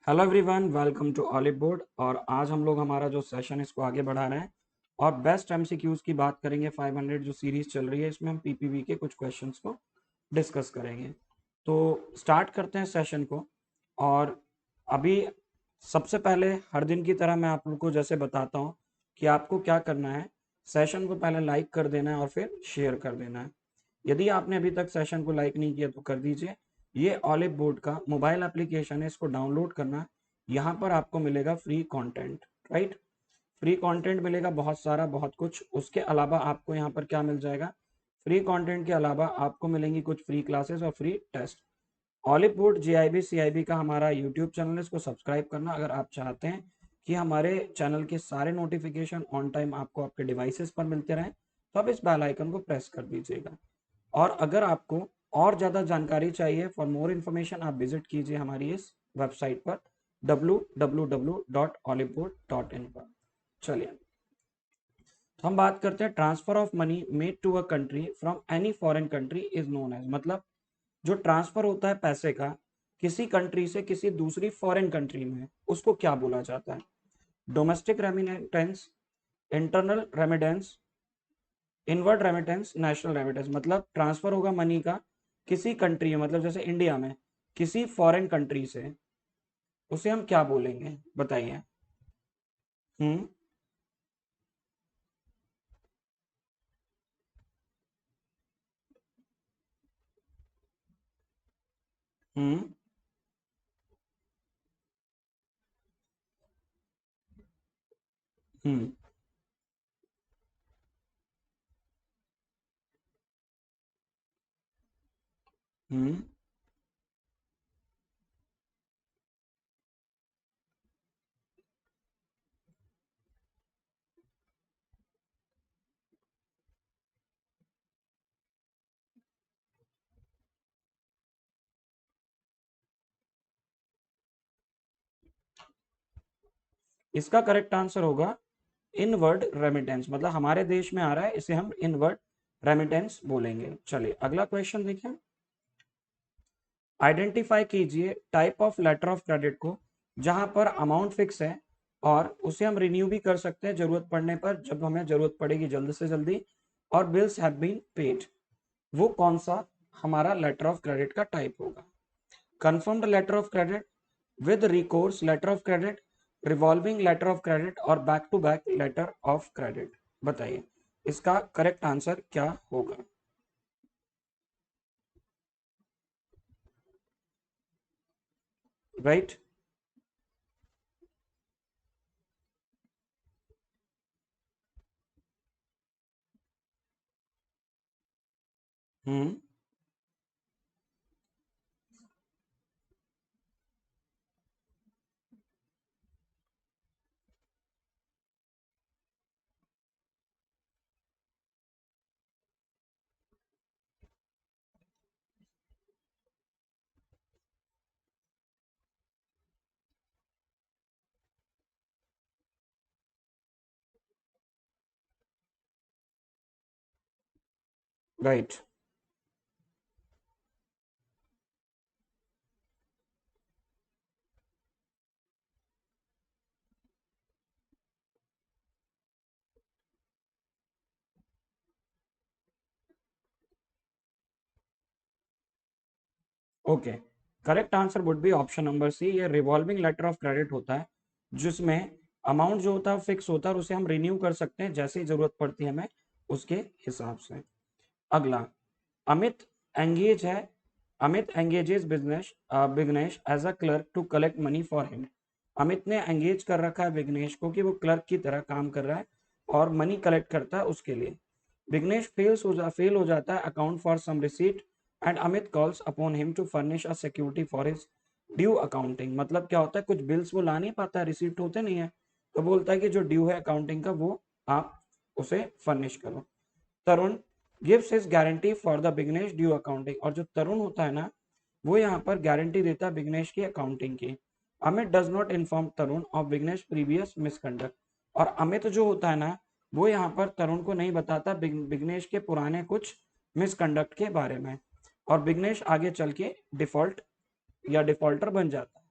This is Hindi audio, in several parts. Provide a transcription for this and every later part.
Hello everyone, welcome to Olive Board. और आज हम लोग हमारा जो सेशन इसको आगे बढ़ा रहे हैं और बेस्ट एमसीक्यूज की बात करेंगे। 500 जो सीरीज चल रही है इसमें हम पीपीवी के कुछ क्वेश्चंस को डिस्कस करेंगे। तो स्टार्ट करते हैं सेशन को। और अभी सबसे पहले हर दिन की तरह मैं आप लोग को जैसे बताता हूँ कि आपको क्या करना है। सेशन को पहले लाइक कर देना है और फिर शेयर कर देना है। यदि आपने अभी तक सेशन को लाइक नहीं किया तो कर दीजिए। ये ऑलिव बोर्ड का मोबाइल एप्लीकेशन है, इसको डाउनलोड करना। यहाँ पर आपको मिलेगा free content, right. Free content मिलेगा बहुत सारा, बहुत कुछ। उसके अलावा आपको यहाँ पर क्या मिल जाएगा? फ्री कंटेंट के अलावा आपको मिलेंगी कुछ फ्री क्लासेस और free test. Olive Board JAIIB CAIIB का हमारा यूट्यूब चैनल है, इसको सब्सक्राइब करना अगर आप चाहते हैं कि हमारे चैनल के सारे नोटिफिकेशन ऑन टाइम आपको आपके डिवाइसेस पर मिलते रहें। तो आप इस बेल आइकन को प्रेस कर दीजिएगा। और अगर आपको और ज़्यादा जानकारी चाहिए, फॉर मोर इन्फॉर्मेशन आप विजिट कीजिए हमारी इस वेबसाइट पर www.oliveboard.in पर। चलिए, तो हम बात करते हैं transfer of money made to a country from any foreign country is known as. मतलब जो ट्रांसफर होता है पैसे का किसी कंट्री से किसी दूसरी फॉरेन कंट्री में, उसको क्या बोला जाता है? Domestic remittance, internal remittance, inward remittance, national remittance. मतलब ट्रांसफर होगा मनी का किसी कंट्री में, मतलब जैसे इंडिया में किसी फॉरेन कंट्री से, उसे हम क्या बोलेंगे बताइए? हम्म। हम्म। हम्म। हम्म। इसका करेक्ट आंसर होगा इनवर्ड रेमिटेंस। मतलब हमारे देश में आ रहा है, इसे हम इनवर्ड रेमिटेंस बोलेंगे। चलिए अगला क्वेश्चन देखें। आइडेंटिफाई कीजिए type of letter of credit को जहां पर अमाउंट फिक्स है और उसे हम रिन्यू भी कर सकते हैं जरूरत पड़ने पर, जब हमें जरूरत पड़ेगी जल्द से जल्दी, और बिल्स हैव बीन पेड। वो कौन सा हमारा लेटर ऑफ क्रेडिट का टाइप होगा? Confirmed letter of credit, with recourse letter of credit, revolving letter of credit और back to back letter of credit. बताइए इसका करेक्ट आंसर क्या होगा? Right. Hmm. Right. Okay, correct answer would be option number C. ये रिवॉल्विंग लेटर ऑफ क्रेडिट होता है जिसमें अमाउंट जो होता है फिक्स होता है और उसे हम रिन्यू कर सकते हैं जैसे ही जरूरत पड़ती है हमें, उसके हिसाब से। अगला, अमित एंगेज है Amit engages business Vignesh as a clerk to collect money for him. Amit ने एंगेज कर रखा है विग्नेश को कि वो क्लर्क की तरह काम कर रहा है और मनी कलेक्ट करता है उसके लिए। विग्नेश फेल हो जाता है account for some receipt and Amit calls upon him to furnish a security for his due accounting. मतलब क्या होता है, कुछ बिल्स वो ला नहीं पाता है, रिसीट होते नहीं है, तो बोलता है कि जो ड्यू है अकाउंटिंग का वो आप उसे फर्निश करो। Tarun gives his guarantee for the Vignesh due accounting. और जो तरुण होता है ना, वो यहाँ पर गारंटी देता है बिगनेश की अकाउंटिंग की। Amit does not inform Tarun of Vignesh previous misconduct. और अमित जो होता है ना, वो यहाँ पर तरुण को नहीं बताता बिगनेश के पुराने कुछ मिसकंडक्ट के बारे में, और बिगनेश आगे चल के डिफॉल्ट या डिफॉल्टर बन जाता है।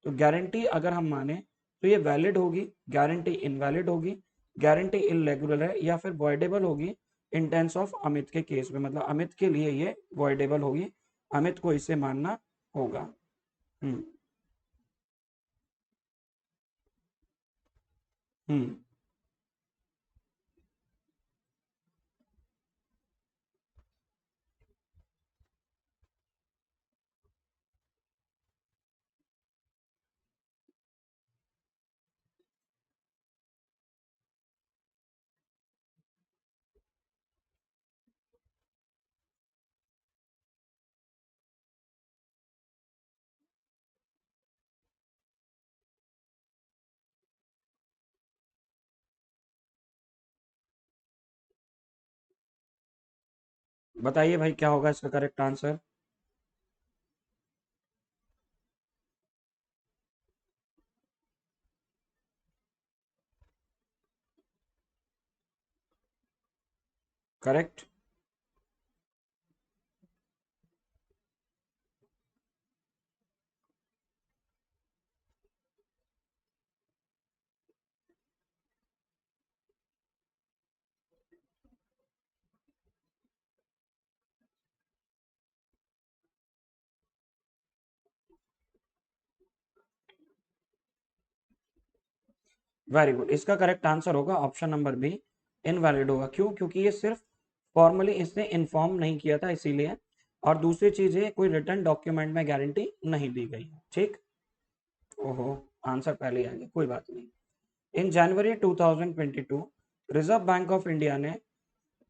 तो गारंटी अगर हम माने तो ये वैलिड होगी, गारंटी इनवैलिड होगी, गारंटी इरेगुलर है, या फिर वॉइडेबल होगी इन टेंस ऑफ अमित के केस में, मतलब अमित के लिए ये वॉइडेबल होगी, अमित को इसे मानना होगा। हम्म। हम्म। बताइए भाई क्या होगा इसका correct answer. Correct. Very good, इसका करेक्ट आंसर होगा ऑप्शन नंबर बी, इनवैलिड होगा। क्यों? क्योंकि ये सिर्फ फॉर्मली इसने इन्फॉर्म नहीं किया था इसीलिए, और दूसरी चीज है कोई रिटर्न डॉक्यूमेंट में गारंटी नहीं दी गई है। ठीक। ओहो, आंसर पहले ही आ गया, कोई बात नहीं। इन जनवरी 2022 रिजर्व बैंक ऑफ इंडिया ने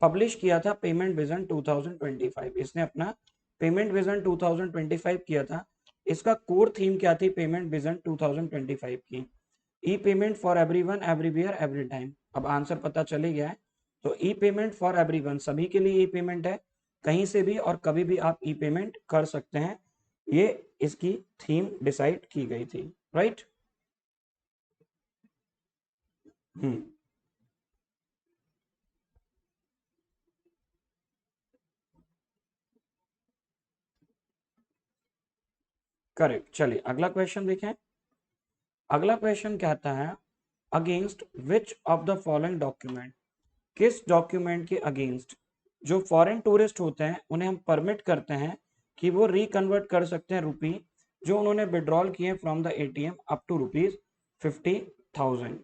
पब्लिश किया था पेमेंट विजन 2025। इसने अपना पेमेंट विजन 2025 किया था। इसका कोर थीम क्या थी पेमेंट विजन 2025 की? E payment for everyone everywhere every time. अब आंसर पता चल ही गया है। तो ई पेमेंट फॉर एवरीवन, सभी के लिए ई पेमेंट है, कहीं से भी और कभी भी आप ई पेमेंट कर सकते हैं, ये इसकी थीम डिसाइड की गई थी। राइट। हम्म। करेक्ट। चलिए अगला क्वेश्चन देखें। अगला क्वेश्चन कहता है against which of the following document, किस डॉक्यूमेंट के अगेंस्ट जो फॉरेन टूरिस्ट होते हैं उन्हें हम परमिट करते हैं कि वो रिकन्वर्ट कर सकते हैं रुपी जो उन्होंने विड्रॉल किए from the ATM up to rupees 50,000।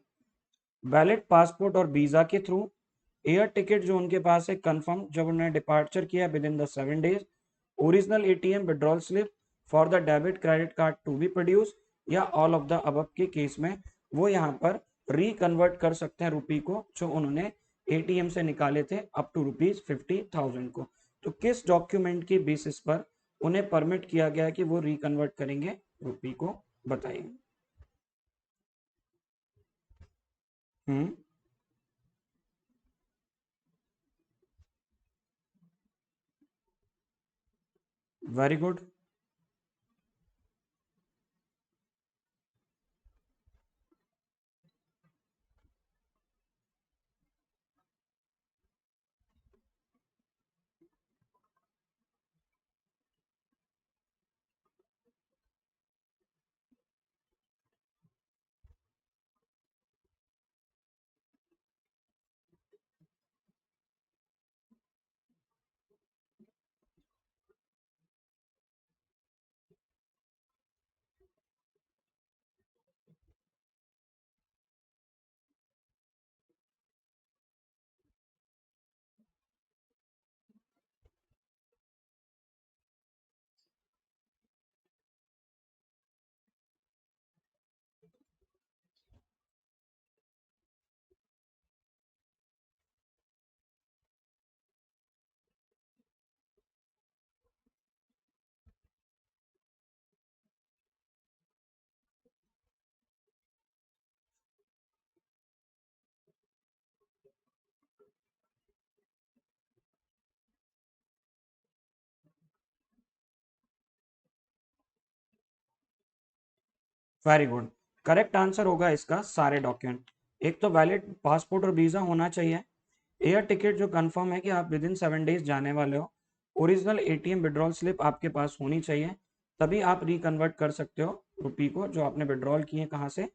Valid passport और वीजा के थ्रू, एयर टिकट जो उनके पास है कंफर्म जब उन्होंने डिपार्चर किया within the 7 days, original ATM withdrawal slip for the debit credit card to be produce, या ऑल ऑफ द अबव के केस में वो यहाँ पर रिकन्वर्ट कर सकते हैं रुपी को जो उन्होंने एटीएम से निकाले थे अप टू रुपीज 50,000 को। तो किस डॉक्यूमेंट के बेसिस पर उन्हें परमिट किया गया कि वो रिकन्वर्ट करेंगे रुपी को, बताइए। Hmm. Very good. Very good, correct answer होगा इसका सारे डॉक्यूमेंट। एक तो वैलिड पासपोर्ट और वीजा होना चाहिए, एयर टिकट जो कंफर्म है कि आप विद इन 7 डेज जाने वाले हो, ओरिजिनल एटीएम विड्रॉल स्लिप आपके पास होनी चाहिए, तभी आप रिकन्वर्ट कर सकते हो रुपी को जो आपने विड्रॉल किए कहाँ से,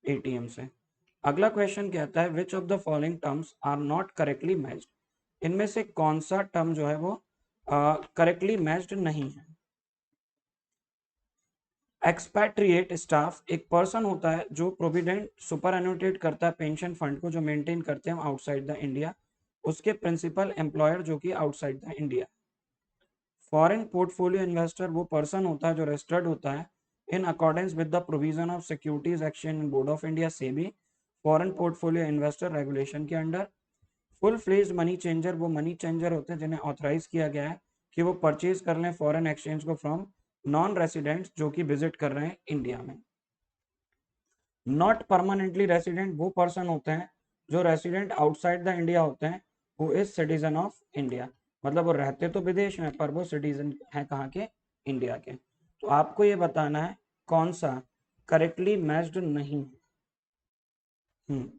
एटीएम से। अगला क्वेश्चन कहता है which of the following terms are not correctly matched, इनमें से कौन सा टर्म जो है वो करेक्टली मैच्ड नहीं है। एक्सपैट्रिएट स्टाफ एक पर्सन होता है जो प्रोविडेंट सुपर एनोटेट करता है पेंशन फंड को जो मेंटेन करते हैं आउटसाइड द इंडिया, उसके प्रिंसिपल एम्प्लॉयर जो कि outside the India. Foreign portfolio investor वो पर्सन होता है जो रजिस्टर्ड होता है in accordance with the provision of securities exchange board of India SEBI, foreign portfolio investor regulation के under. Full fledged money changer वो मनी चेंजर होते हैं जिन्हें ऑथराइज किया गया है कि वो परचेज कर लें फॉरेन एक्सचेंज को फ्रॉम नॉन रेसिडेंट्स जो कि विजिट कर रहे हैं इंडिया में। नॉट परमानेंटली रेसिडेंट वो पर्सन होते हैं जो रेसिडेंट आउटसाइड द इंडिया होते हैं, who is citizen of India, मतलब वो रहते तो विदेश में पर वो सिटीजन है कहाँ के, इंडिया के। तो आपको ये बताना है कौन सा करेक्टली मैच्ड नहीं। हम्म।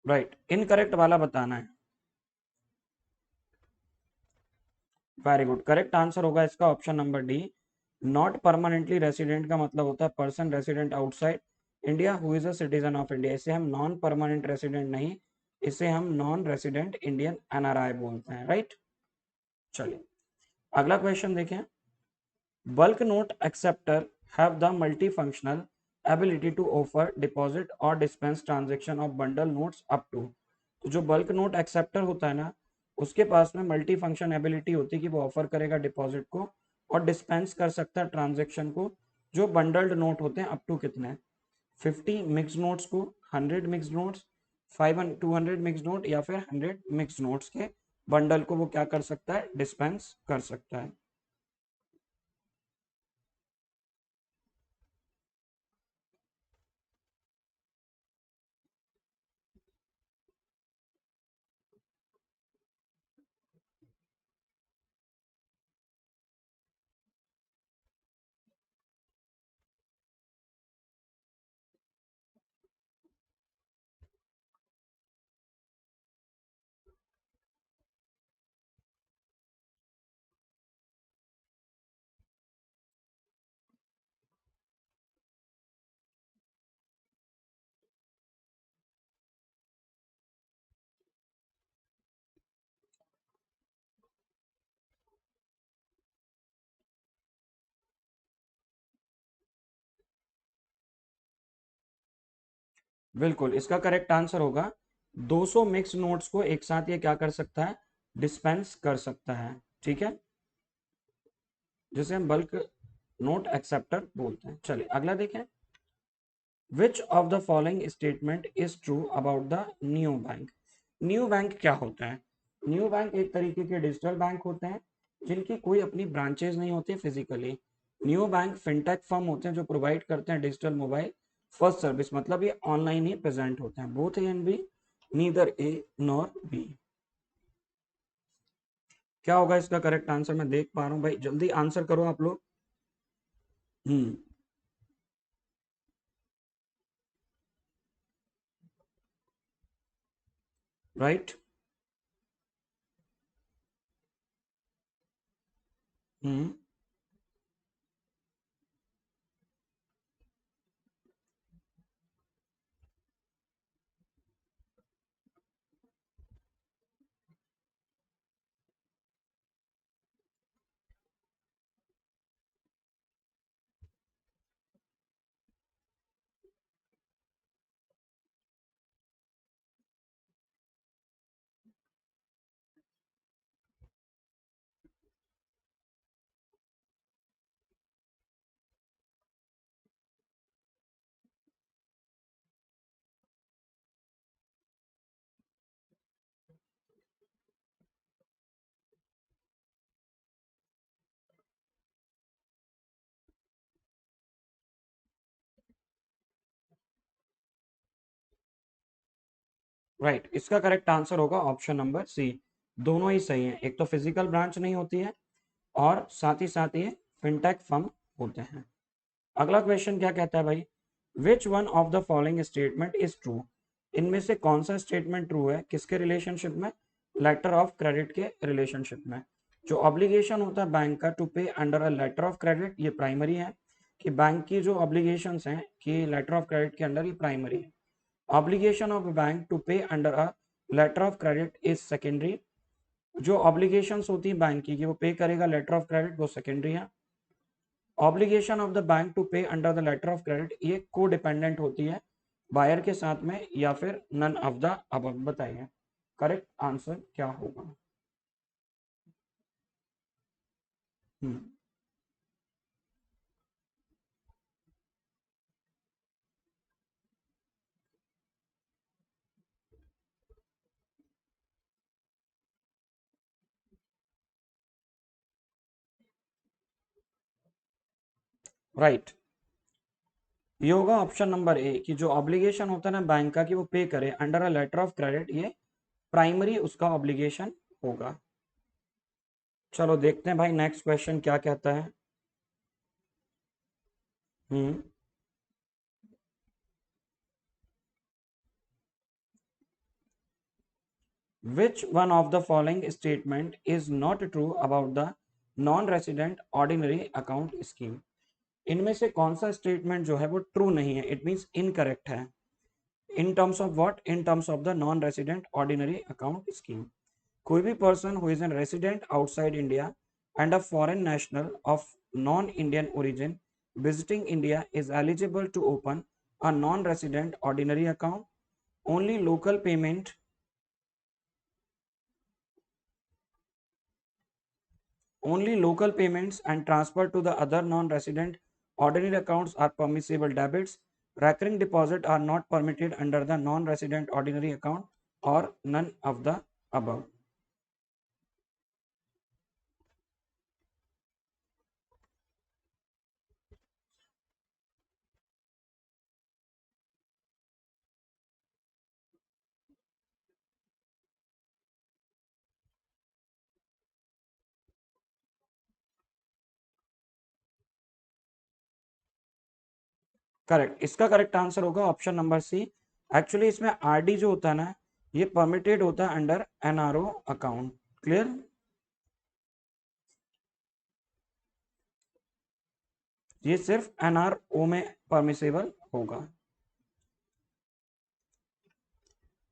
राइट, इनकरेक्ट वाला बताना है। वेरी गुड, करेक्ट आंसर होगा इसका option number D. Not permanently resident का मतलब होता है person resident outside India who is a citizen of India, इसे हम नॉन परमानेंट रेसिडेंट नहीं, इसे हम नॉन रेसिडेंट इंडियन एनआरआई बोलते हैं, राइट। चलिए अगला क्वेश्चन देखें। Bulk note acceptor have the multifunctional ability to offer deposit और dispense transaction of bundle notes up to. तो जो बल्क नोट एक्सेप्टर होता है ना, उसके पास में मल्टी फंक्शन एबिलिटी होती है कि वो ऑफर करेगा डिपॉजिट को और डिस्पेंस कर सकता है ट्रांजेक्शन को। जो बंडल्ड नोट होते हैं अप टू कितने, 50 मिक्स नोट्स को, 100 मिक्स नोट्स, 200 मिक्स नोट या फिर 100 मिक्स नोट्स के बंडल को वो क्या कर सकता है, डिस्पेंस कर सकता है। बिल्कुल, इसका करेक्ट आंसर होगा 200 मिक्स नोट्स को एक साथ ये क्या कर सकता है, डिस्पेंस कर सकता है, ठीक है, जिसे हम बल्क नोट एक्सेप्टर बोलते हैं। चलिए अगला देखें। विच of the following statement is true about the new bank. New bank क्या होता है, न्यू बैंक एक तरीके के डिजिटल बैंक होते हैं जिनकी कोई अपनी ब्रांचेज नहीं होती physically. New bank fintech firm होते हैं जो प्रोवाइड करते हैं डिजिटल मोबाइल फर्स्ट सर्विस, मतलब ये ऑनलाइन ही प्रेजेंट होते हैं। Both A and B, neither A nor B. क्या होगा इसका करेक्ट आंसर, मैं देख पा रहा हूँ भाई, जल्दी आंसर करो आप लोग। हम्म। राइट। हम्म। राइट, इसका करेक्ट आंसर होगा ऑप्शन नंबर सी। दोनों ही सही है, एक तो फिजिकल ब्रांच नहीं होती है और साथ ही ये फिनटेक फर्म होते हैं। अगला क्वेश्चन क्या कहता है भाई, which one of the following statement is true. इनमें से कौन सा स्टेटमेंट ट्रू है, किसके रिलेशनशिप में, लेटर ऑफ क्रेडिट के रिलेशनशिप में। जो ऑब्लिगेशन होता है बैंक का to pay under a letter of credit, ये प्राइमरी है, कि बैंक की जो ऑब्लिगेशंस हैं कि लेटर ऑफ क्रेडिट के अंडर, ये प्राइमरी है। Obligation of bank to pay under a letter of credit is secondary. जो ऑब्लिगेशंस होती है बैंक की कि वो पे करेगा लेटर ऑफ क्रेडिट, वो सेकेंडरी है। Obligation of the bank to pay under the letter of credit, ये को डिपेंडेंट होती है बायर के साथ में या फिर नन ऑफ द अबव। बताइए करेक्ट आंसर क्या होगा। हम्म, राइट, ये होगा ऑप्शन नंबर ए, कि जो ऑब्लिगेशन होता है ना बैंक का कि वो पे करे under a letter of credit, ये प्राइमरी उसका ऑब्लिगेशन होगा। चलो देखते हैं भाई नेक्स्ट क्वेश्चन क्या कहता है। हम्म, Which one of the following statement is not true about the non-resident ordinary account scheme? इनमें से कौन सा स्टेटमेंट जो है वो ट्रू नहीं है, इट मींस इनकरेक्ट है। In terms of what, in terms of the non resident ordinary account scheme. कोई भी person who is an resident outside India and a foreign national of non Indian origin visiting India is eligible to open a non-resident ordinary account. Only local payment Only local payments and transfer to the other non-resident ordinary accounts are permissible debits. Recurring deposit are not permitted under the non-resident ordinary account or none of the above. Correct, इसका करेक्ट आंसर होगा ऑप्शन नंबर सी। एक्चुअली इसमें आरडी जो होता है ना, ये परमिटेड होता है अंडर एनआरओ अकाउंट। क्लियर, ये सिर्फ एनआरओ में परमिसेबल होगा।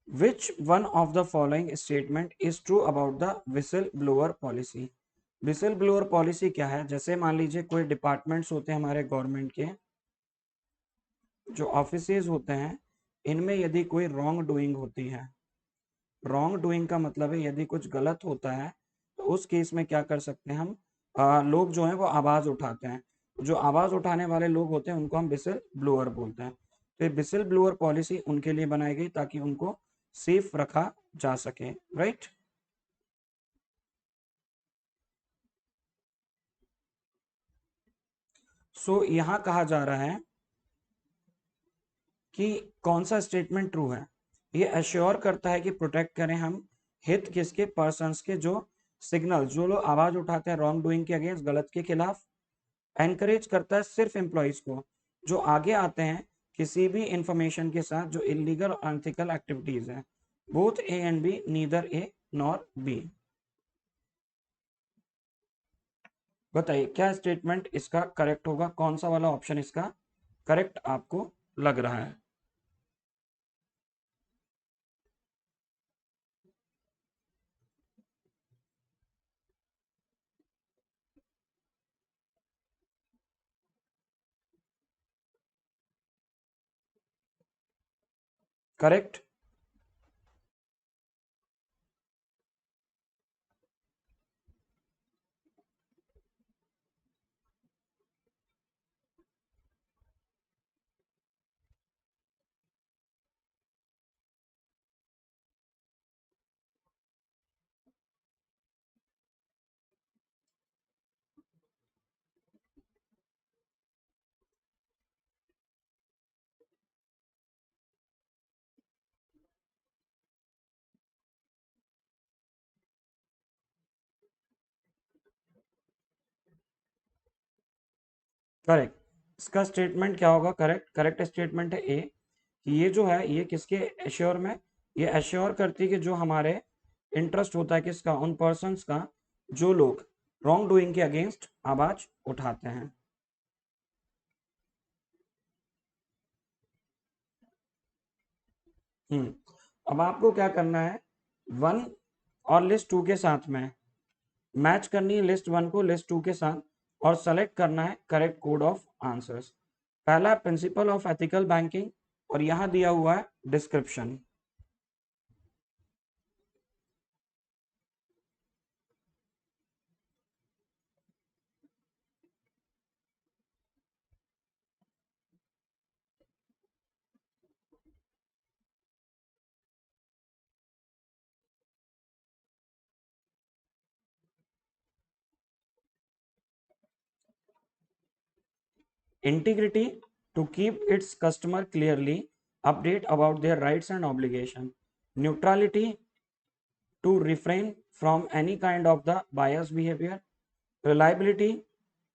Which one of the following statement is true about the whistleblower policy? Whistle blower policy क्या है, जैसे मान लीजिए कोई डिपार्टमेंट्स होते हैं हमारे गवर्नमेंट के, जो ऑफिसेज होते हैं, इनमें यदि कोई रॉन्ग डूइंग होती है, रॉन्ग डूइंग का मतलब है यदि कुछ गलत होता है, तो उस केस में क्या कर सकते हैं हम, लोग जो हैं वो आवाज उठाते हैं। जो आवाज उठाने वाले लोग होते हैं उनको हम विसल ब्लोअर बोलते हैं। तो ये विसल ब्लोअर पॉलिसी उनके लिए बनाई गई ताकि उनको सेफ रखा जा सके। राइट, सो यहाँ कहा जा रहा है कि कौन सा स्टेटमेंट ट्रू है। ये अश्योर करता है कि प्रोटेक्ट करें हम हित किसके, पर्संस के, जो सिग्नल, जो लोग आवाज उठाते हैं रॉन्ग डूइंग के अगेंस्ट, गलत के खिलाफ। एनकरेज करता है सिर्फ एम्प्लॉयज को जो आगे आते हैं किसी भी इंफॉर्मेशन के साथ जो इलीगल और अनथिकल एक्टिविटीज है। Both A and B, neither A nor B. बताइए क्या स्टेटमेंट इसका करेक्ट होगा, कौन सा वाला ऑप्शन इसका करेक्ट आपको लग रहा है। Correct, correct. इसका स्टेटमेंट क्या होगा? करेक्ट, करेक्ट स्टेटमेंट है ए, कि ये जो है ये किसके एश्योर में, ये एश्योर करती है कि जो हमारे इंटरेस्ट होता है किसका, उन पर्सन्स का जो लोग रॉन्ग डूइंग के अगेंस्ट आवाज उठाते हैं। अब आपको क्या करना है, वन और लिस्ट टू के साथ में मैच करनी है लिस्ट वन को लिस्ट टू के साथ, और सेलेक्ट करना है करेक्ट कोड ऑफ आंसर्स। पहला प्रिंसिपल ऑफ एथिकल बैंकिंग, और यहां दिया हुआ है description. Integrity, to keep its customer clearly update about their rights and obligation. Neutrality, to refrain from any kind of the biased behavior. Reliability,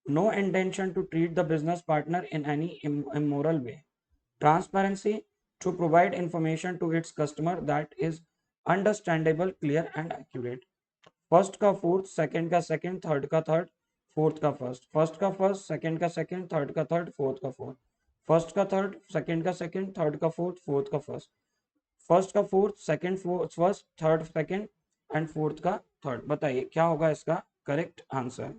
no intention to treat the business partner in any immoral way. Transparency, to provide information to its customer that is understandable, clear and accurate. First का फोर्थ, सेकंड का सेकंड, थर्ड का थर्ड, फोर्थ का फर्स्ट, फर्स्ट का फर्स्ट, सेकंड का सेकंड, थर्ड का थर्ड, फोर्थ का फोर्थ, फर्स्ट का थर्ड, सेकंड का सेकंड, थर्ड का फोर्थ, फोर्थ का फर्स्ट, फर्स्ट का fourth, second first, third second and fourth का थर्ड। बताइए क्या होगा इसका correct answer?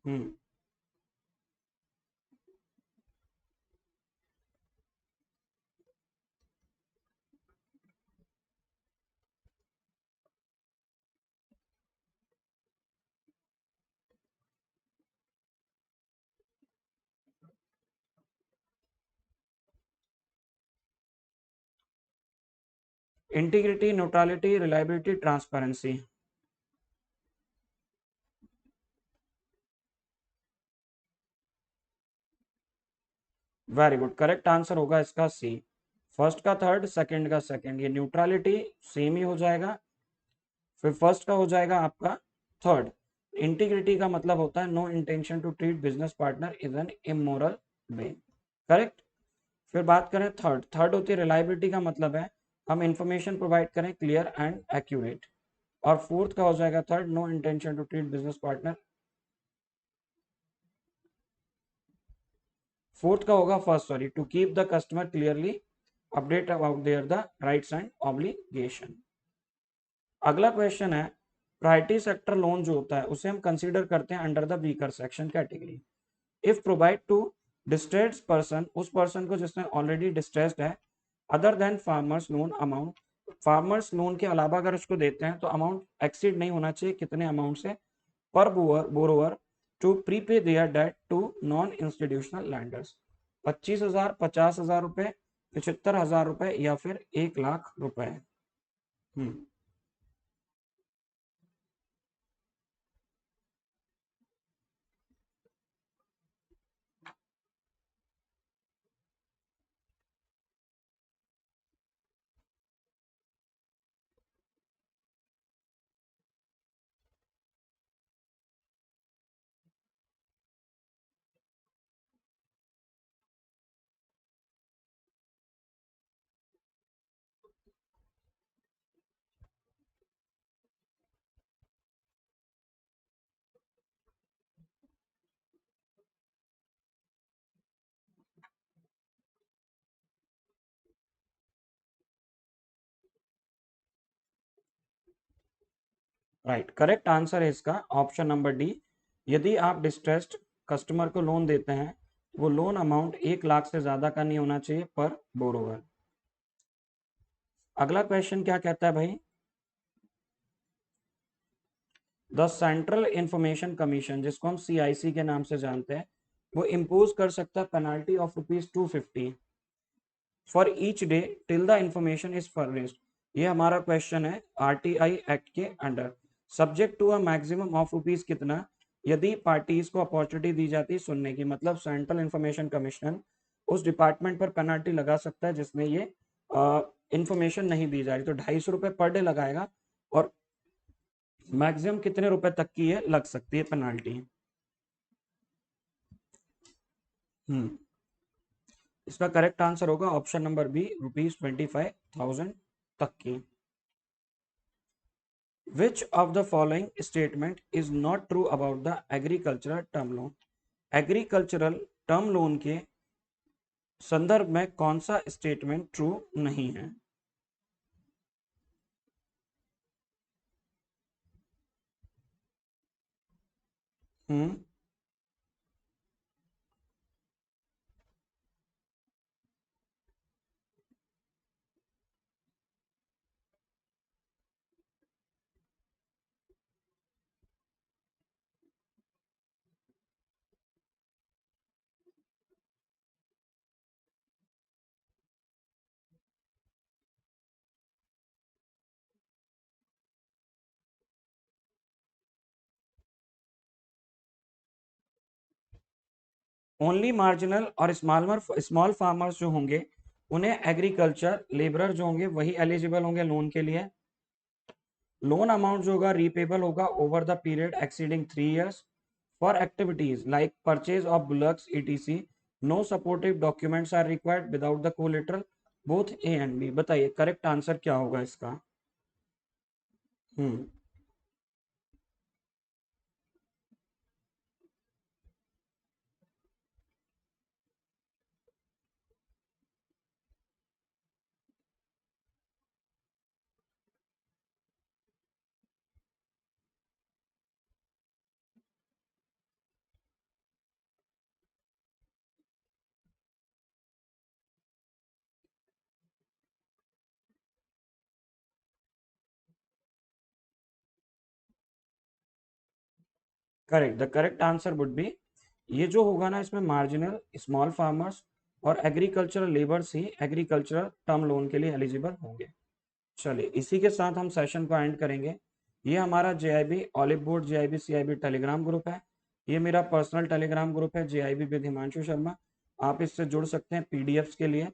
Hmm integrity, neutrality, reliability, transparency. Very good, correct answer होगा इसका सी। फर्स्ट का थर्ड, सेकंड का सेकंड, ये न्यूट्रलिटी सेम ही हो जाएगा। फिर फर्स्ट का हो जाएगा आपका थर्ड। इंटीग्रिटी का मतलब होता है no intention to treat business partner in an immoral way. Correct. फिर बात करें थर्ड, थर्ड होती है रिलायबिलिटी का मतलब है हम इंफॉर्मेशन प्रोवाइड करें क्लियर एंड एक्यूरेट। और फोर्थ का हो जाएगा third, no intention to treat business partner. Fourth का होगा first, sorry, to keep the customer clearly update about their the rights and obligation. अगला क्वेश्चन है, प्रायोरिटी सेक्टर लोन जो होता है उसे हम कंसीडर करते हैं under the weaker section category if provide to distressed person, उस पर्सन को जिसने ऑलरेडी डिस्ट्रेस्ड है, other than farmers loan amount, farmers loan के अलावा अगर उसको देते हैं तो अमाउंट एक्सीड नहीं होना चाहिए कितने अमाउंट से, पर borrower to prepay their debt to non institutional lenders. 25,000, 50,000 रुपए, 75,000 रुपए या फिर 1 लाख रुपए। हम्म राइट, करेक्ट आंसर है इसका ऑप्शन नंबर डी। यदि आप डिस्ट्रेस्ड कस्टमर को लोन देते हैं, वो लोन अमाउंट 1 लाख से ज्यादा का नहीं होना चाहिए पर बोरोवर। अगला क्वेश्चन क्या कहता है भाई, द सेंट्रल इंफॉर्मेशन कमीशन जिसको हम सीआईसी के नाम से जानते हैं, वो इम्पोज कर सकता है penalty of ₹250 for each day till the information is furnished. ये हमारा क्वेश्चन है आरटीआई एक्ट के under, subject to a maximum of rupees कितना, यदि पार्टीज को अपॉर्चुनिटी दी जाती है सुनने की, मतलब सेंट्रल इंफॉर्मेशन कमीशन उस डिपार्टमेंट पर पेनाल्टी लगा सकता है जिसमें ये इंफॉर्मेशन नहीं दी जा रही, तो ₹250 पर डे लगाएगा, और मैक्सिमम कितने रुपए तक की ये लग सकती है पेनाल्टी। इसका करेक्ट आंसर होगा ऑप्शन नंबर बी, ₹25,000 तक की। Which of the following statement is not true about the agricultural term loan? Agricultural term loan के संदर्भ में कौन सा स्टेटमेंट ट्रू नहीं है? हम्म ओनली मार्जिनल और स्मॉल फार्मर्स जो होंगे उन्हें एग्रीकल्चर लेबरर जो होंगे वही एलिजिबल होंगे लोन के लिए। लोन अमाउंट जो होगा रीपेबल होगा over the period exceeding 3 years for activities like purchase of bullocks etc। No supportive documents are required without the collateral both A and B. बताइए करेक्ट आंसर क्या होगा इसका? Hmm correct, the correct answer would be, ये जो होगा ना इसमें मार्जिनल स्मॉल फार्मर्स और एग्रीकल्चरल लेबर्स ही एग्रीकल्चरल टर्म लोन के लिए एलिजिबल होंगे। चलिए इसी के साथ हम सेशन को एंड करेंगे। ये हमारा JIB olive Board JAIIB CIB Telegram group है। ये मेरा पर्सनल टेलीग्राम ग्रुप है जेआईबी विद हिमांशु शर्मा। आप इससे जुड़ सकते हैं पीडीएफ्स के लिए।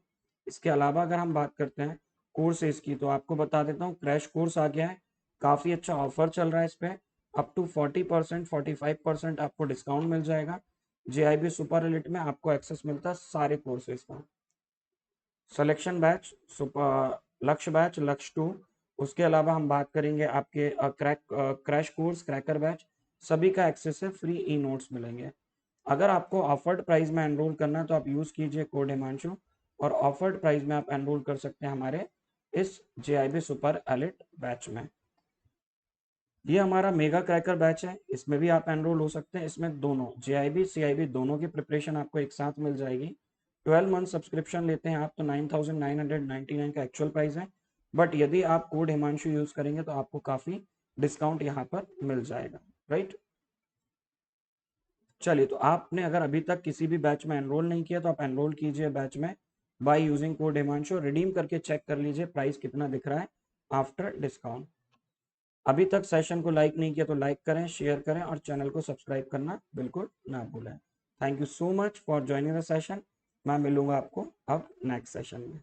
इसके अलावा अगर हम बात करते हैं कोर्सेज की तो आपको बता देता हूँ क्रैश कोर्स आ गया है। काफ़ी अच्छा ऑफर चल रहा है इस पे। अप टू 40% 45% आपको डिस्काउंट मिल जाएगा। जेआईबी सुपर एलिट में आपको एक्सेस मिलता है सारे कोर्सेज का। सिलेक्शन बैच, लक्ष्य बैच, लक्ष्य टू। उसके अलावा हम बात करेंगे आपके क्रैश कोर्स क्रैकर बैच। सभी का एक्सेस है, फ्री ई नोट्स मिलेंगे। अगर आपको ऑफर्ड प्राइस में एनरोल करना है तो आप यूज़ कीजिए कोड हिमांशु और ऑफर्ड प्राइस में आप एनरोल कर सकते हैं हमारे इस जेआईबी सुपर एलिट बैच में। ये हमारा मेगा क्रैकर बैच है, इसमें भी आप एनरोल हो सकते हैं। इसमें दोनों जेआईबी सीआईबी दोनों की प्रिपरेशन आपको एक साथ मिल जाएगी। 12 मंथ सब्सक्रिप्शन लेते हैं आप तो 9,999 का एक्चुअल प्राइस है। बट यदि आप कोड हिमांशु यूज करेंगे तो आपको काफ़ी डिस्काउंट यहाँ पर मिल जाएगा। राइट, चलिए तो आपने अगर अभी तक किसी भी बैच में एनरोल नहीं किया तो आप एनरोल कीजिए बैच में by using code Himanshu. Redeem करके चेक कर लीजिए प्राइस कितना दिख रहा है आफ्टर डिस्काउंट। अभी तक सेशन को लाइक नहीं किया तो लाइक करें, शेयर करें और चैनल को सब्सक्राइब करना बिल्कुल ना भूलें। Thank you so much for joining the session. मैं मिलूंगा आपको अब नेक्स्ट सेशन में।